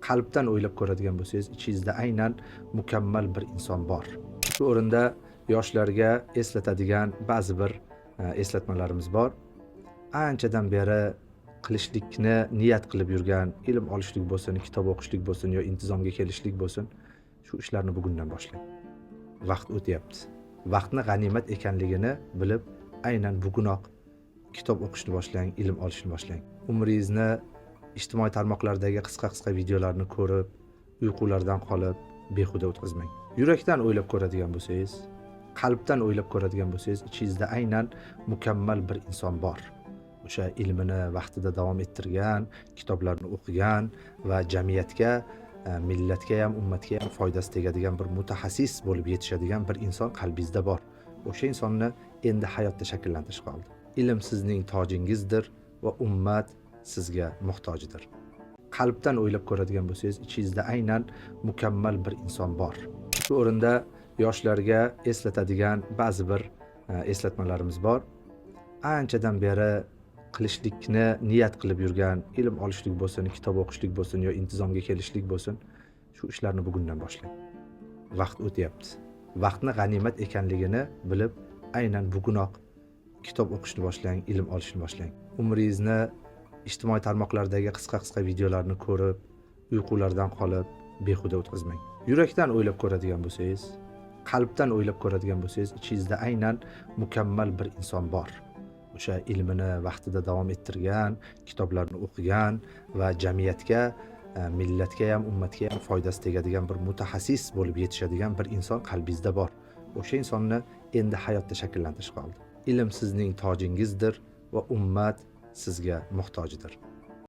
qalbdan o'ylab ko'radigan bo'lsangiz, ichingizda aynan mukammal bir inson bor. Shu o'rinda yoshlarga eslatadigan ba'zi bir eslatmalarimiz bor. Anchadan beri qilishlikni niyat qilib yurgan, ilm olishlik bo'lsin, kitob o'qishlik bo'lsin yo intizomga kelishlik bo'lsin, shu ishlarni bugundan boshlang. Vaqt o'tyapti. Vaqtni g'animat ekanligini bilib, aynan bugunoq kitob o'qishni boshlang, ilm olishni boshlang. Umringizni ijtimoiy tarmoqlardagi qisqa videolarni ko'rib, uyqulardan qolib, behuda o'tkazmang. Yurakdan o'ylab ko'radigan bo'lsangiz, qalbdan o'ylab ko'radigan bo'lsangiz, ichingizda aynan mukammal bir inson bor. O'sha ilmini vaqtida davom ettirgan, kitoblarni o'qigan va jamiyatga, millatga ham, ummatga ham foydasi tegadigan bir mutaxassis bo'lib yetishadigan bir inson qalbingizda bor. O'sha insonni endi hayotda shakllantirish qoldi. Ilm sizning tojingizdir va ummat sizga muhtojdir. Qalbdan o'ylab ko'radigan bo'lsangiz, ichingizda aynan mukammal bir inson bor. Shu o'rinda yoshlarga eslatadigan ba'zi bir eslatmalarimiz bor. Anchadan beri qilishlikni niyat qilib yurgan, ilm olishlik bo'lsin, kitob o'qishlik bo'lsin yo intizomga kelishlik bo'lsin, shu ishlarni bugundan boshlang. Vaqt o'tyapti. Vaqtni g'animat ekanligini bilib, aynan bugunoq kitob o'qishni boshlang, ilm olishni boshlang. Umringizni ijtimoiy tarmoqlardagi qisqa videolarni ko'rib, uyqulardan qolib, behuda o'tkazmang. Yurakdan o'ylab ko'radigan bo'lsangiz, qalbdan o'ylab ko'radigan bo'lsangiz, ichingizda aynan mukammal bir inson bor. O'sha ilmini vaqtida davom ettirgan, kitoblarni o'qigan va jamiyatga, millatga ham, ummatga ham foydasi tegadigan bir mutaxassis bo'lib yetishadigan bir inson qalbingizda bor. O'sha insonni endi hayotda shakllantirish qoldi. Ilm sizning tojingizdir va ummat sizga muhtojdir.